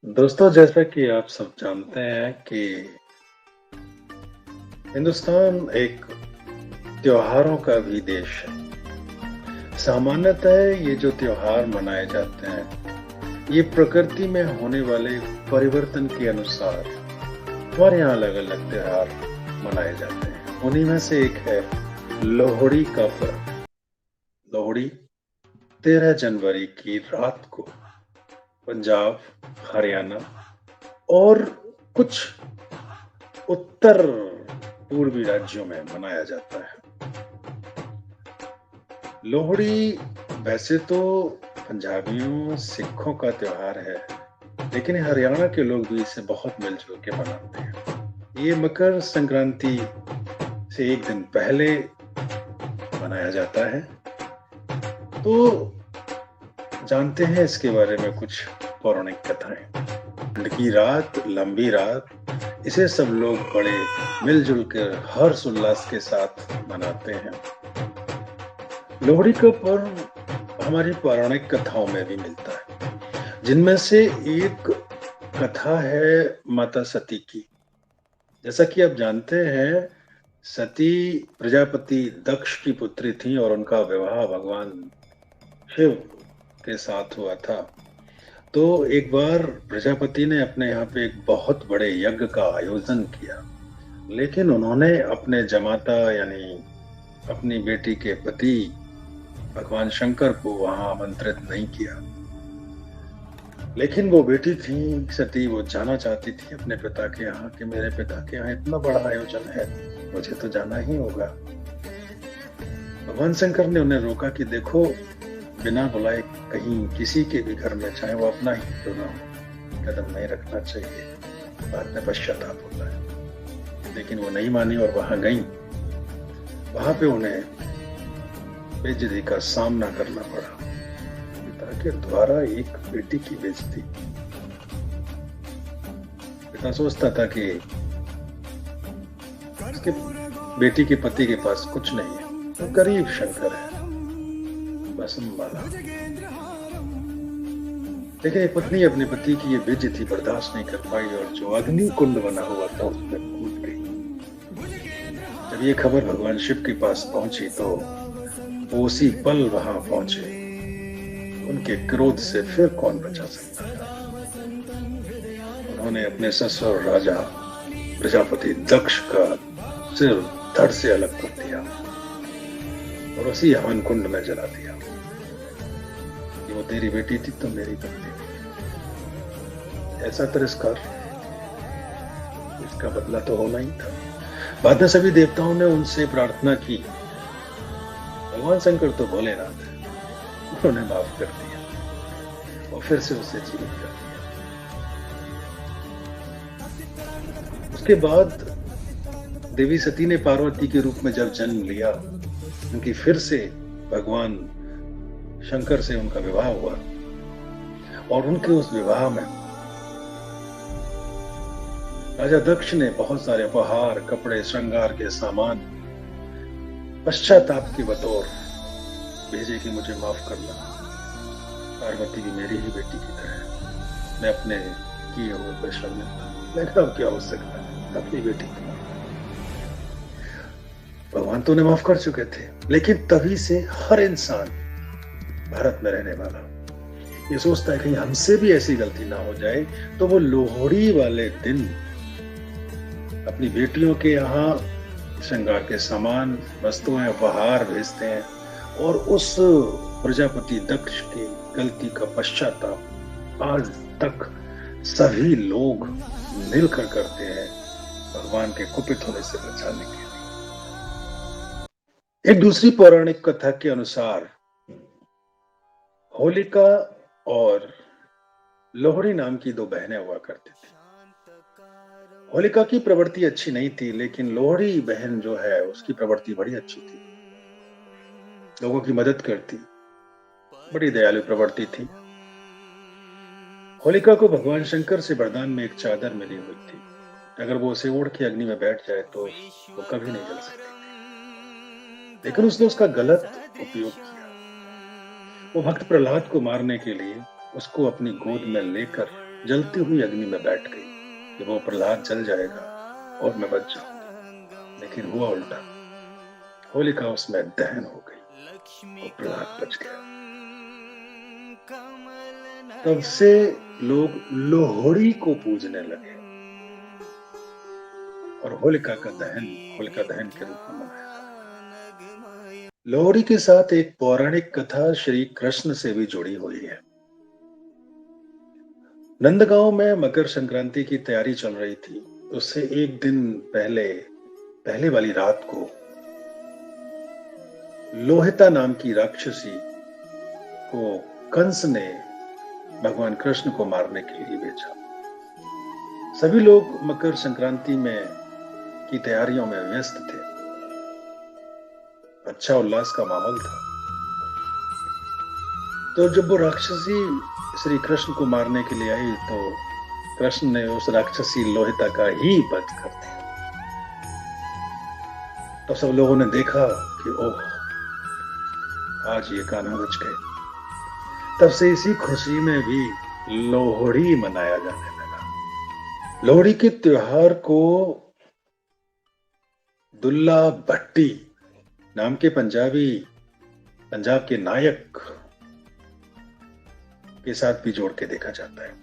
दोस्तों, जैसा कि आप सब जानते हैं कि हिंदुस्तान एक त्योहारों का भी देश है। सामान्यतः ये जो त्योहार मनाए जाते हैं, ये प्रकृति में होने वाले परिवर्तन के अनुसार हमारे यहाँ अलग-अलग त्योहार मनाए जाते हैं। उन्हीं में से एक है लोहड़ी का पर्व। लोहड़ी 13 जनवरी की रात को पंजाब, हरियाणा और कुछ उत्तर पूर्वी राज्यों में मनाया जाता है। लोहड़ी वैसे तो पंजाबियों, सिखों का त्योहार है, लेकिन हरियाणा के लोग भी इसे बहुत मिलजुल के मनाते हैं। ये मकर संक्रांति से एक दिन पहले मनाया जाता है। तो जानते हैं इसके बारे में कुछ पौराणिक कथाएं। ठंड की रात, लंबी रात, इसे सब लोग बड़े मिलजुल कर हर्ष उल्लास के साथ मनाते हैं। लोहड़ी का पर्व हमारी पौराणिक कथाओं में भी मिलता है, जिनमें से एक कथा है माता सती की। जैसा कि आप जानते हैं, सती प्रजापति दक्ष की पुत्री थी और उनका विवाह भगवान शिव के साथ हुआ था। तो एक बार प्रजापति ने अपने यहाँ पे एक बहुत बड़े यज्ञ का आयोजन किया, लेकिन उन्होंने अपने जमाता यानी अपनी बेटी के पति भगवान शंकर को वहां आमंत्रित नहीं किया। लेकिन वो बेटी थी सती, वो जाना चाहती थी अपने पिता के यहाँ कि मेरे पिता के यहाँ इतना बड़ा आयोजन है, मुझे तो जाना ही होगा। भगवान शंकर ने उन्हें रोका कि देखो, बिना बुलाए कहीं किसी के भी घर में, चाहे वो अपना ही क्यों ना हो, कदम नहीं रखना चाहिए, बाद में पश्चाताप होता है। लेकिन वो नहीं मानी और वहां गई। वहां पे उन्हें बेइज्जती का सामना करना पड़ा। पिता के द्वारा एक बेटी की बेइज्जती। पिता सोचता था कि उसके बेटी के पति के पास कुछ नहीं है, तो गरीब शंकर है, बस माला। लेकिन एक पत्नी अपने पति की ये बेइज्जती बर्दाश्त नहीं कर पाई और जो अग्नि कुंड बना हुआ था उसमें कूद गई। जब ये खबर भगवान शिव के पास पहुंची तो वो उसी पल वहां पहुंचे। उनके क्रोध से फिर कौन बचा सकता था। उन्होंने अपने ससुर राजा प्रजापति दक्ष का सिर धड़ से अलग कर दिया और उसी हवन कुंड में जला दिया। कि वो तेरी बेटी थी तो मेरी पत्नी थी। ऐसा तिरस्कार, इसका बदला तो होना ही था। बाद में सभी देवताओं ने उनसे प्रार्थना की। भगवान शंकर तो भोलेनाथ है, उन्होंने माफ कर दिया और फिर से उसे जीवित कर दिया। उसके बाद देवी सती ने पार्वती के रूप में जब जन्म लिया, उनकी फिर से भगवान शंकर से उनका विवाह हुआ और उनके उस विवाह में राजा दक्ष ने बहुत सारे उपहार, कपड़े, श्रृंगार के सामान पश्चाताप के बतौर भेजे कि मुझे माफ करना, पार्वती भी मेरी ही बेटी की तरह, मैं अपने किए हुए पर शर्मिंदा था। मैंने अब क्या हो सकता है, अपनी बेटी को भगवान तो उन्हें माफ कर चुके थे। लेकिन तभी से हर इंसान भारत में रहने वाला ये सोचता है कहीं हमसे भी ऐसी गलती ना हो जाए, तो वो लोहड़ी वाले दिन अपनी बेटियों के यहाँ श्रृंगार के सामान, वस्तुएं, उपहार भेजते हैं और उस प्रजापति दक्ष की गलती का पश्चाताप आज तक सभी लोग मिलकर करते हैं, भगवान के कुपित होने से बचाने के लिए। एक दूसरी पौराणिक कथा के अनुसार होलिका और लोहड़ी नाम की दो बहनें हुआ करती थी। होलिका की प्रवृत्ति अच्छी नहीं थी, लेकिन लोहड़ी बहन जो है उसकी प्रवृत्ति बड़ी अच्छी थी, लोगों की मदद करती, बड़ी दयालु प्रवृत्ति थी। होलिका को भगवान शंकर से वरदान में एक चादर मिली हुई थी, अगर वो उसे ओढ़ के अग्नि में बैठ जाए तो वो कभी नहीं जल सकती थी। लेकिन उसने उसका गलत उपयोग किया। वो भक्त प्रहलाद को मारने के लिए उसको अपनी गोद में लेकर जलती हुई अग्नि में बैठ गई कि वो प्रहलाद जल जाएगा और मैं बच जाऊंगी, लेकिन हुआ उल्टा। होलिका उसमें दहन हो गई और प्रहलाद बच गया। तब से लोग लोहड़ी को पूजने लगे और होलिका दहन के रूप में मनाया जाता है। लोहड़ी के साथ एक पौराणिक कथा श्री कृष्ण से भी जुड़ी हुई है। नंदगांव में मकर संक्रांति की तैयारी चल रही थी। उससे एक दिन पहले वाली रात को लोहिता नाम की राक्षसी को कंस ने भगवान कृष्ण को मारने के लिए भेजा। सभी लोग मकर संक्रांति में की तैयारियों में व्यस्त थे। अच्छा उल्लास का माहौल था। तो जब वो राक्षसी श्री कृष्ण को मारने के लिए आई तो कृष्ण ने उस राक्षसी लोहिता का ही वध कर दिया। तो सब लोगों ने देखा कि ओह, आज ये कान्हा बच गए। तब से इसी खुशी में भी लोहड़ी मनाया जाने लगा। लोहड़ी के त्योहार को दुल्ला भट्टी नाम के पंजाब के नायक के साथ भी जोड़ के देखा जाता है।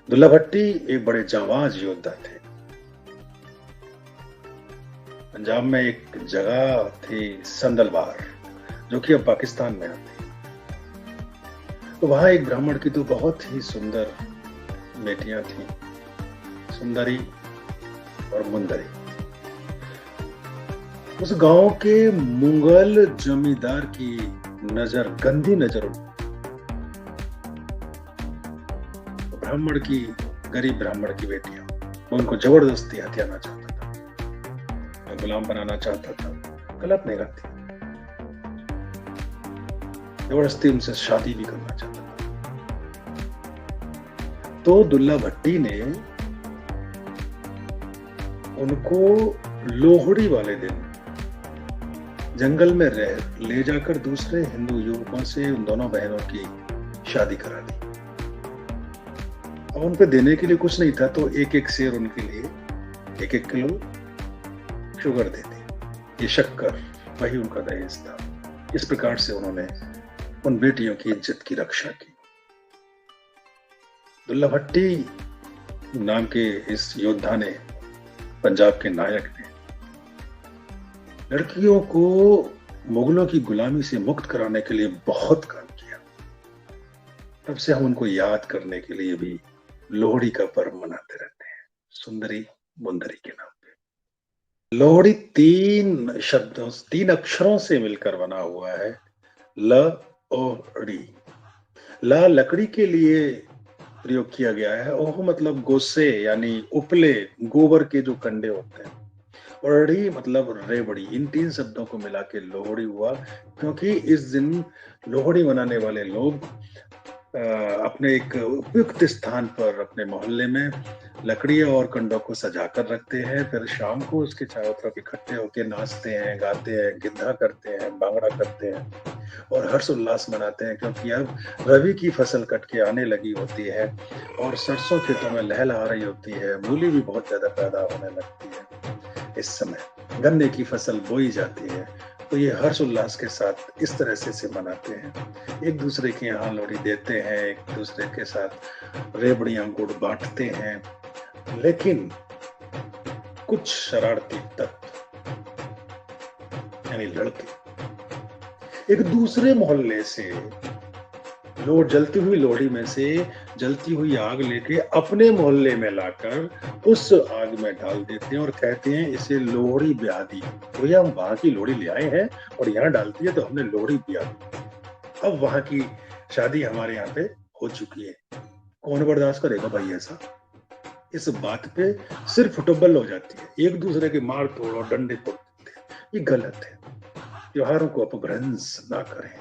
दुल्ला भट्टी एक बड़े जांबाज योद्धा थे। पंजाब में एक जगह थी संदलबार, जो कि अब पाकिस्तान में आती। तो वहां एक ब्राह्मण की तो बहुत ही सुंदर बेटियां थी, सुंदरी और मुंदरी। उस गांव के मुगल जमींदार की गंदी नजर गरीब ब्राह्मण की बेटियां, वो उनको जबरदस्ती हथियाना चाहता था, गुलाम बनाना चाहता था। गलत नहीं रहती, जबरदस्ती उनसे शादी भी करना चाहता था। तो दुल्ला भट्टी ने उनको लोहड़ी वाले दिन जंगल में ले जाकर दूसरे हिंदू युवकों से उन दोनों बहनों की शादी करा दी। अब उन पे देने के लिए कुछ नहीं था, तो एक एक शेर उनके लिए 1-1 किलो शुगर दे दी। ये शक्कर वही उनका दहेज था। इस प्रकार से उन्होंने उन बेटियों की इज्जत की रक्षा की। दुल्ला भट्टी नाम के इस योद्धा ने, पंजाब के नायक ने, लड़कियों को मुगलों की गुलामी से मुक्त कराने के लिए बहुत काम किया। तब से हम उनको याद करने के लिए भी लोहड़ी का पर्व मनाते रहते हैं, सुंदरी मुंदरी के नाम पे। लोहड़ी 3 अक्षरों से मिलकर बना हुआ है, ल और ड़ी। ला लकड़ी के लिए प्रयोग किया गया है, ओह मतलब गोसे यानी उपले गोबर के जो कंडे होते हैं, और ड़ी मतलब रेवड़ी। इन 3 शब्दों को मिला के लोहड़ी हुआ, क्योंकि इस दिन लोहड़ी मनाने वाले लोग अपने एक उपयुक्त स्थान पर अपने मोहल्ले में लकड़ियां और कंडों को सजा कर रखते हैं। फिर शाम को उसके चारों तरफ इकट्ठे होकर नाचते हैं, गाते हैं, गिद्धा करते हैं, भांगड़ा करते हैं और हर्ष उल्लास मनाते हैं, क्योंकि अब रबी की फसल कट के आने लगी होती है और सरसों खेतों में लहलहा रही होती है। मूली भी बहुत ज्यादा पैदा होने लगती है। इस समय गन्ने की फसल बोई जाती है। तो ये हर्ष उल्लास के साथ इस तरह से मनाते हैं। एक दूसरे के यहाँ लोहड़ी देते हैं, एक दूसरे के साथ रेवड़ियां गुड़ बांटते हैं। लेकिन कुछ शरारती तत्व यानी लड़के एक दूसरे मोहल्ले से जलती हुई लोहड़ी में से जलती हुई आग लेके अपने मोहल्ले में लाकर उस आग में डाल देते हैं और कहते हैं इसे लोहड़ी ब्याह दी। तो ये हम वहां की लोहड़ी ले आए हैं और यहाँ डालती है तो हमने लोहड़ी ब्याह दी। अब वहां की शादी हमारे यहाँ पे हो चुकी है। कौन बर्दाश्त करेगा भाई ऐसा? इस बात पे सिर्फ टुब्बल हो जाती है, एक दूसरे के मार तोड़ और डंडे तोड़ देते हैं। ये गलत है। त्योहारों को अपभ्रंश ना करें,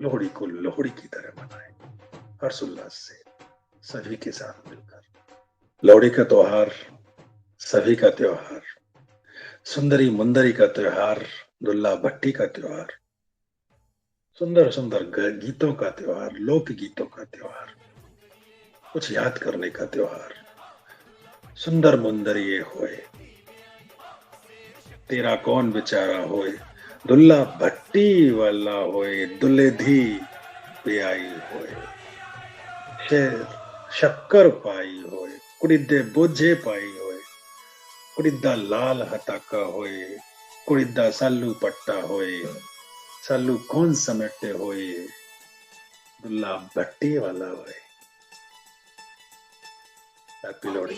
लोहड़ी को लोहड़ी की तरह मनाएं, हर्षोल्लास से सभी के साथ मिलकर। लोहड़ी का त्योहार सभी का त्योहार, सुंदरी मुंदरी का त्योहार, दुल्ला भट्टी का त्योहार, सुंदर सुंदर गीतों का त्योहार, लोक गीतों का त्योहार। कुछ याद करने का त्योहार। सुंदर मुंदर ये होए, तेरा कौन बेचारा होए, दुल्ला भट्टी वाला होए, दुल्हे धी ब्याई होए, शेर शक्कर पाई होए, कुड़िद्दे बोझे पाई होए, कुड़िद्दा लाल हताका होए, कुड़िद्दा सालू पट्टा होए, सालू कौन समेटे होए, दुल्ला भट्टी वाला होए। हैप्पी लोहड़ी।